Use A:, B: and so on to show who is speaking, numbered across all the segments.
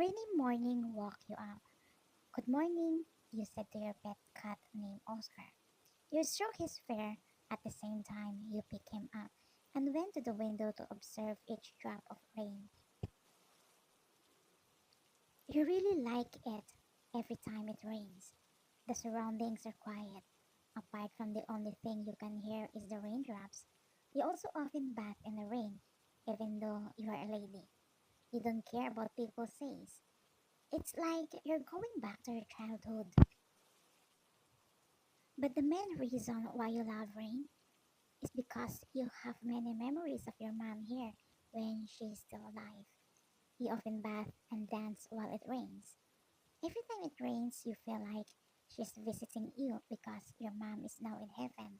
A: rainy morning woke you up. Good morning, you said to your pet cat named Oscar. You stroked his fur at the same time you picked him up and went to the window to observe each drop of rain. You really like it every time it rains. The surroundings are quiet. Apart from the only thing you can hear is the raindrops. You also often bath in the rain, even though you are a lady. You don't care about people says. It's like you're going back to your childhood. But the main reason why you love rain is because you have many memories of your mom here when she's still alive. You often bath and dance while it rains. Every time it rains, you feel like she's visiting you because your mom is now in heaven.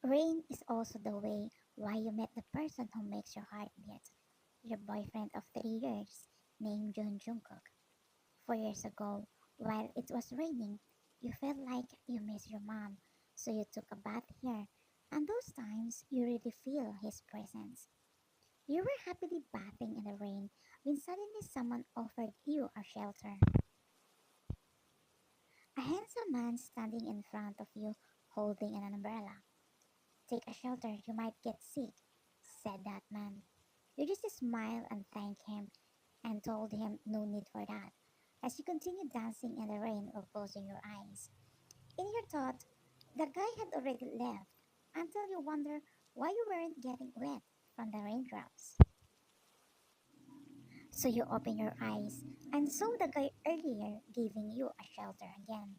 A: Rain is also the way why you met the person who makes your heart beat. Your boyfriend of 3 years, named Jungkook. 4 years ago, while it was raining, you felt like you miss your mom, so you took a bath here. And those times, you really feel his presence. You were happily bathing in the rain when suddenly someone offered you a shelter. A handsome man standing in front of you holding an umbrella. Take a shelter, you might get sick, said that man. You just smiled and thanked him and told him no need for that, as you continued dancing in the rain or closing your eyes. In your thought, the guy had already left until you wonder why you weren't getting wet from the raindrops. So you open your eyes and saw the guy earlier giving you a shelter again.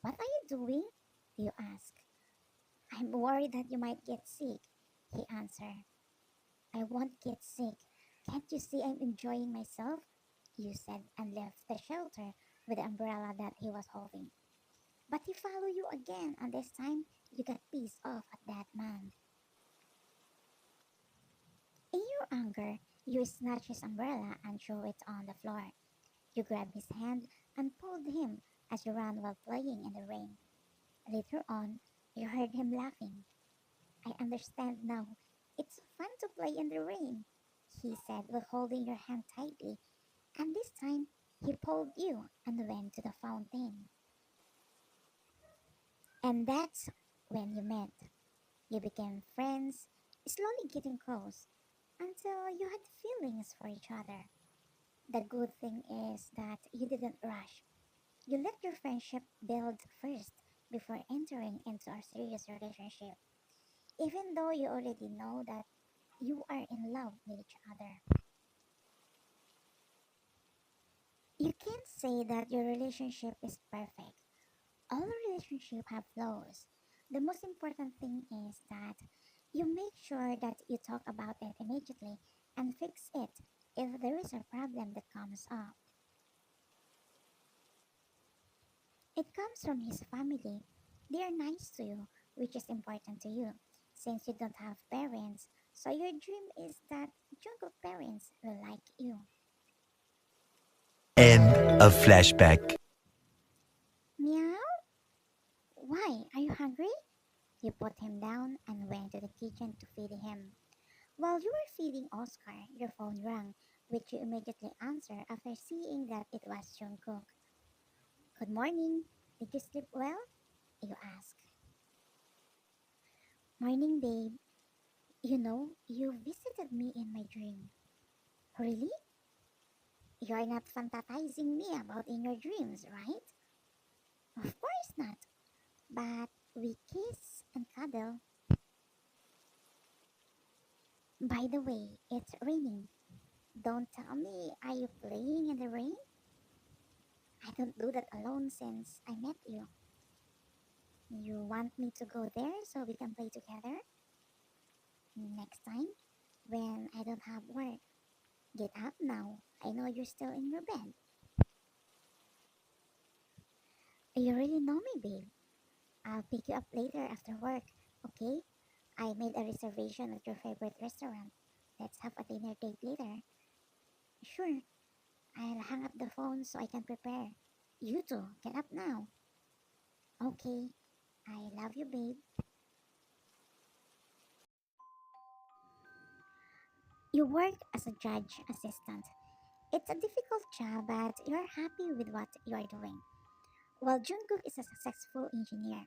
A: What are you doing? You ask. I'm worried that you might get sick, he answered. I won't get sick. Can't you see I'm enjoying myself? You said and left the shelter with the umbrella that he was holding. But he followed you again, and this time you got pissed off at that man. In your anger, you snatched his umbrella and threw it on the floor. You grabbed his hand and pulled him as you ran while playing in the rain. Later on, you heard him laughing. I understand now. It's fun to play in the rain, he said while holding your hand tightly. And this time, he pulled you and went to the fountain. And that's when you met. You became friends, slowly getting close, until you had feelings for each other. The good thing is that you didn't rush. You let your friendship build first before entering into a serious relationship, even though you already know that you are in love with each other. You can't say that your relationship is perfect. All relationships have flaws. The most important thing is that you make sure that you talk about it immediately and fix it if there is a problem that comes up. It comes from his family. They are nice to you, which is important to you, since you don't have parents. So your dream is that Jungkook parents will like you.
B: End of flashback.
A: Meow? Why? Are you hungry? You put him down and went to the kitchen to feed him. While you were feeding Oscar, your phone rang, which you immediately answered after seeing that it was Jungkook. Good morning. Did you sleep well? You ask. Morning, babe. You visited me in my dream. Really? You're not fantasizing me about in your dreams, right? Of course not. But we kiss and cuddle. By the way, it's raining. Don't tell me, are you playing in the rain? I don't do that alone since I met you. You want me to go there so we can play together? Next time, when I don't have work. Get up now. I know you're still in your bed. You really know me, babe. I'll pick you up later after work, okay? I made a reservation at your favorite restaurant. Let's have a dinner date later. Sure, I'll hang up the phone so I can prepare. You too, get up now. Okay, I love you, babe. You work as a judge assistant. It's a difficult job, but you're happy with what you're doing. While Jungkook is a successful engineer,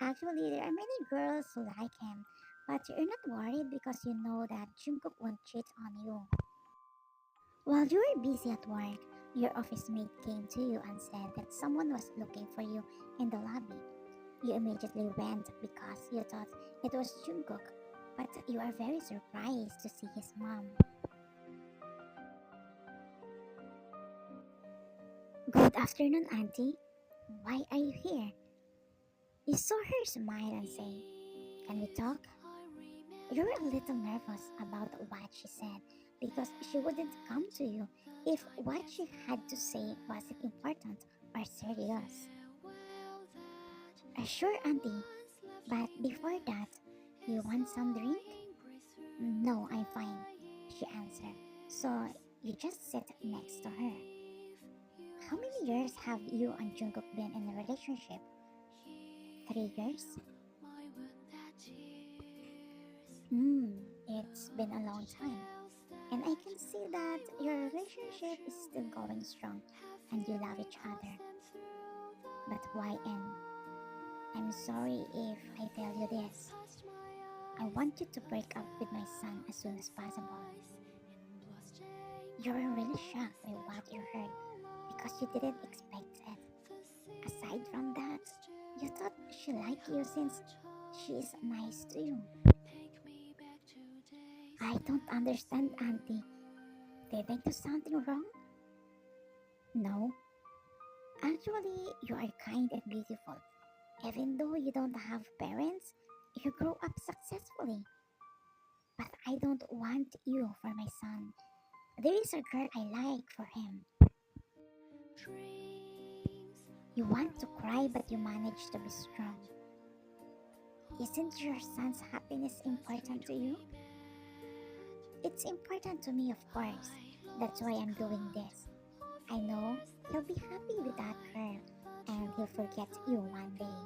A: actually, there are many girls who like him, but you're not worried because you know that Jungkook won't cheat on you. While you were busy at work, your office mate came to you and said that someone was looking for you in the lobby. You immediately went because you thought it was Jungkook, but you are very surprised to see his mom. Good afternoon, Auntie. Why are you here? You saw her smile and say, "Can we talk?" You were a little nervous about what she said because she wouldn't come to you if what she had to say wasn't important or serious. Sure, Auntie, but before that, you want some drink? No, I'm fine, she answered. So you just sit next to her. How many years have you and Jungkook been in a relationship? 3 years? It's been a long time. And I can see that your relationship is still going strong and you love each other. But why end? I'm sorry if I tell you this. I want you to break up with my son as soon as possible. You were really shocked by what you heard because you didn't expect it. Aside from that, you thought she liked you since she is nice to you. I don't understand, Auntie. Did I do something wrong? No. Actually, you are kind and beautiful. Even though you don't have parents, you grow up successfully. But I don't want you for my son. There is a girl I like for him. You want to cry, but you manage to be strong. Isn't your son's happiness important to you? It's important to me, of course. That's why I'm doing this. I know he'll be happy with that girl and he'll forget you one day.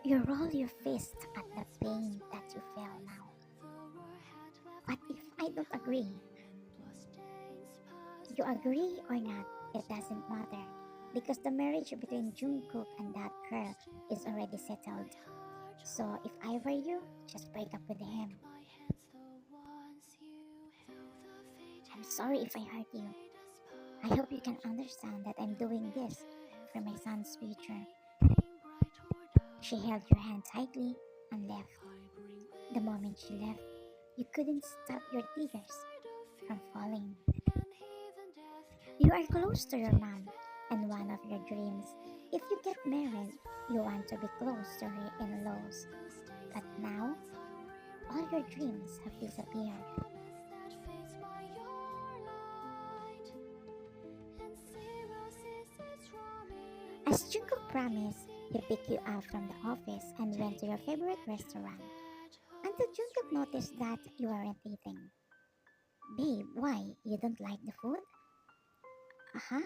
A: You roll your fist at the pain that you feel now. What if I don't agree? You agree or not, it doesn't matter because the marriage between Jungkook and that girl is already settled. So if I were you, just break up with him. I'm sorry if I hurt you. I hope you can understand that I'm doing this for my son's future. She held your hand tightly and left. The moment she left, you couldn't stop your tears from falling. You are close to your mom, and one of your dreams, if you get married, you want to be close to her in laws. But now, all your dreams have disappeared. As Jungkook promised, he picked you up from the office and went to your favorite restaurant. Until Jungkook noticed that you aren't eating. Babe, why? You don't like the food? Uh-huh.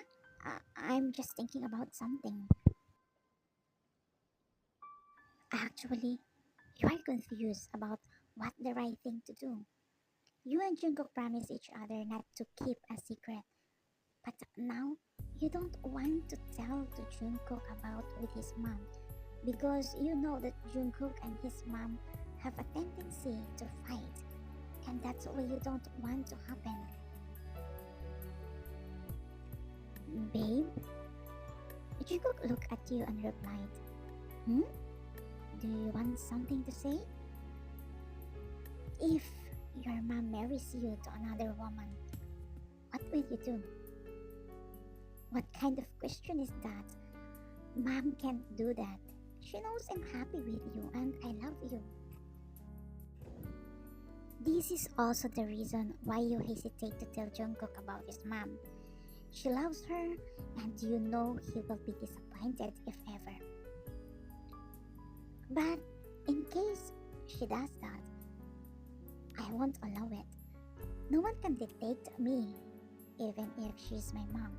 A: I'm just thinking about something. Actually, you are confused about what the right thing to do. You and Jungkook promised each other not to keep a secret, but now you don't want to tell to Jungkook about with his mom because you know that Jungkook and his mom have a tendency to fight, and that's what you don't want to happen. Babe, Jungkook looked at you and replied, "Hmm? Do you want something to say? If your mom marries you to another woman, what will you do?" What kind of question is that? Mom can't do that. She knows I'm happy with you and I love you. This is also the reason why you hesitate to tell Jungkook about his mom. She loves her and you know he will be disappointed if ever. But in case she does that, I won't allow it. No one can dictate me, even if she's my mom.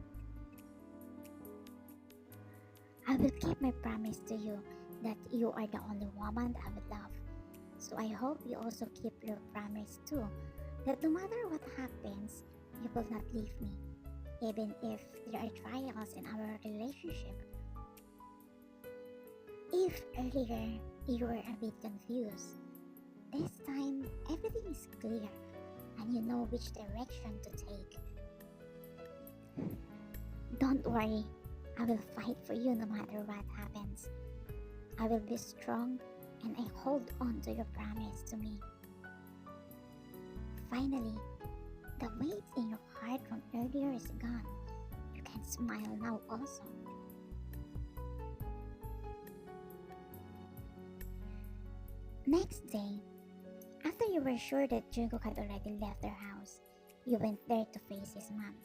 A: I will keep my promise to you that you are the only woman I would love. So I hope you also keep your promise too, that no matter what happens, you will not leave me, even if there are trials in our relationship. If earlier you were a bit confused, this time everything is clear and you know which direction to take. Don't worry, I will fight for you no matter what happens. I will be strong and I hold on to your promise to me. Finally, the weight in your heart from earlier is gone. You can smile now also. Next day, after you were sure that Jungkook had already left their house, you went there to face his mom.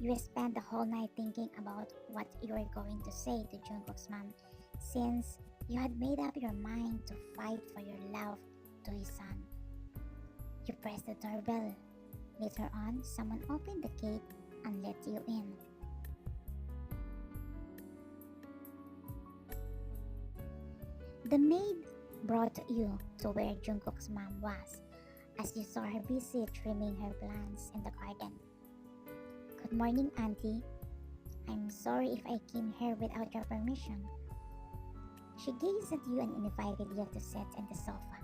A: You spent the whole night thinking about what you were going to say to Jungkook's mom, since you had made up your mind to fight for your love to his son. You pressed the doorbell. Later on, someone opened the gate and let you in. The maid brought you to where Jungkook's mom was, as you saw her busy trimming her plants in the garden. Good morning, Auntie. I'm sorry if I came here without your permission. She gazed at you and invited you to sit in the sofa.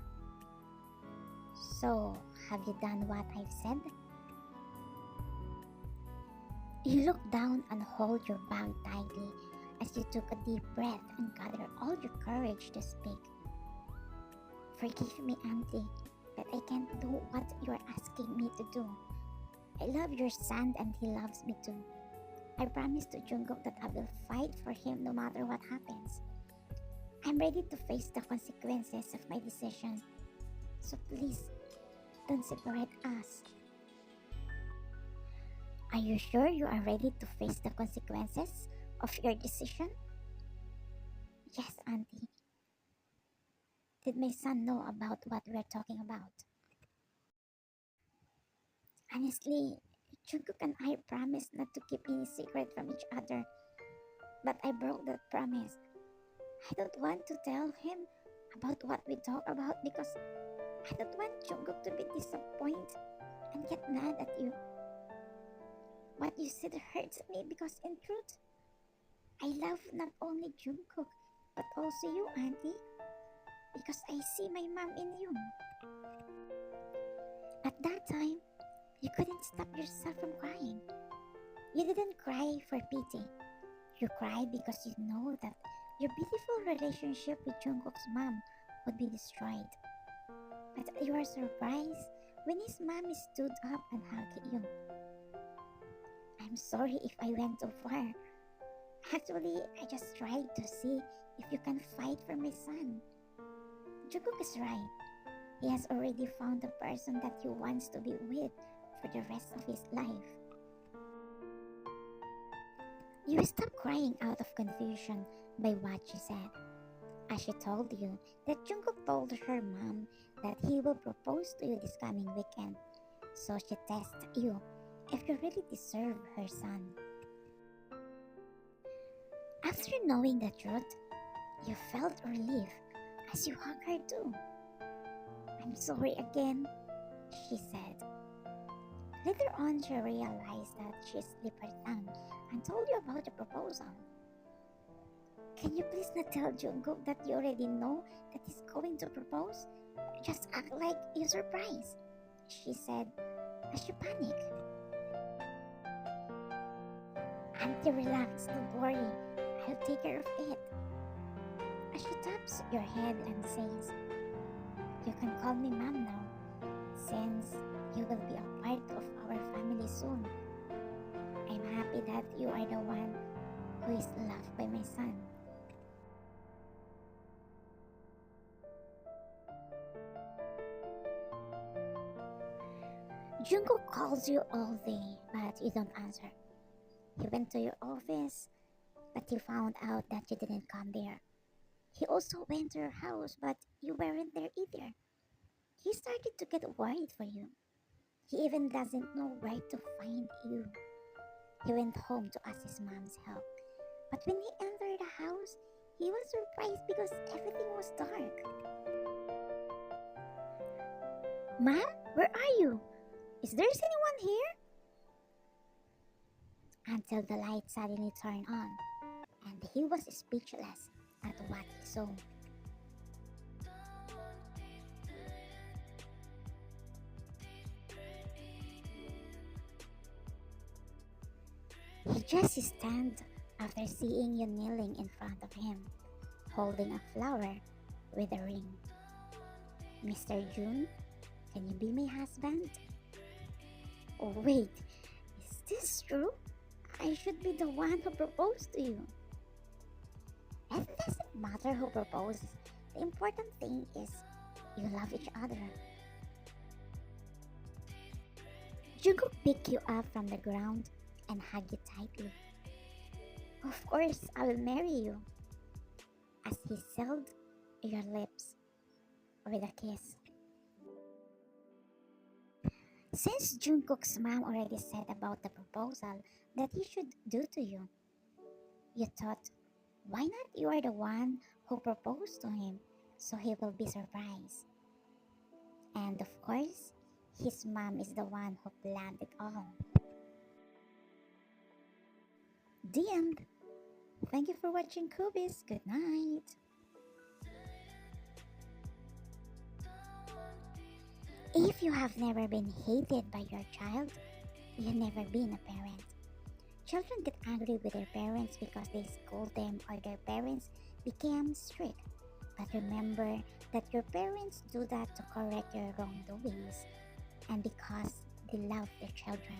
A: So, have you done what I've said? You looked down and held your bag tightly as you took a deep breath and gathered all your courage to speak. Forgive me, Auntie, that I can't do what you're asking me to do. I love your son and he loves me too. I promise to Jungkook that I will fight for him no matter what happens. I'm ready to face the consequences of my decision. So please, don't separate us. Are you sure you are ready to face the consequences of your decision? Yes, Auntie. Did my son know about what we're talking about? Honestly, Jungkook and I promised not to keep any secret from each other, but I broke that promise. I don't want to tell him about what we talk about because I don't want Jungkook to be disappointed and get mad at you. What you said hurts me because in truth, I love not only Jungkook but also you, Auntie, because I see my mom in you. At that time, you couldn't stop yourself from crying. You didn't cry for pity. You cried because you know that your beautiful relationship with Jungkook's mom would be destroyed. But you were surprised when his mommy stood up and hugged you. I'm sorry if I went too far. Actually, I just tried to see if you can fight for my son. Jungkook is right. He has already found the person that he wants to be with for the rest of his life. You stopped crying out of confusion by what she said, as she told you that Jungkook told her mom that he will propose to you this coming weekend. So she tested you if you really deserve her son. After knowing the truth, you felt relief as you hugged her too. I'm sorry again, she said. Later on, she realized that she slipped her tongue and told you about the proposal. Can you please not tell Jungkook that you already know that he's going to propose? Just act like you're surprised, she said as you panicked. Auntie, relax, don't worry. I'll take care of it. As she taps your head and says, you can call me mom now, since you will be a part of our family soon. I'm happy that you are the one who is loved by my son. Jungkook calls you all day, but you don't answer. He went to your office, but he found out that you didn't come there. He also went to your house, but you weren't there either. He started to get worried for you. He even doesn't know where to find you. He went home to ask his mom's help. But when he entered the house, he was surprised because everything was dark. Ma'am, where are you? Is there anyone here? Until the light suddenly turned on, and he was speechless at what he saw. He just stand after seeing you kneeling in front of him, holding a flower with a ring. Mr. June, can you be my husband? Oh wait, is this true? I should be the one who proposed to you. It doesn't matter who proposes. The important thing is you love each other. Jungkook picked you up from the ground and hugged you tightly. Of course, I will marry you. As he sealed your lips with a kiss. Since Jungkook's mom already said about the proposal that he should do to you, you thought, why not you are the one who proposed to him so he will be surprised? And of course, his mom is the one who planned it all. The end. Thank you for watching Kubis. Good night. If you have never been hated by your child, you've never been a parent. Children get angry with their parents because they scold them or their parents became strict. But remember that your parents do that to correct your wrongdoings and because they love their children.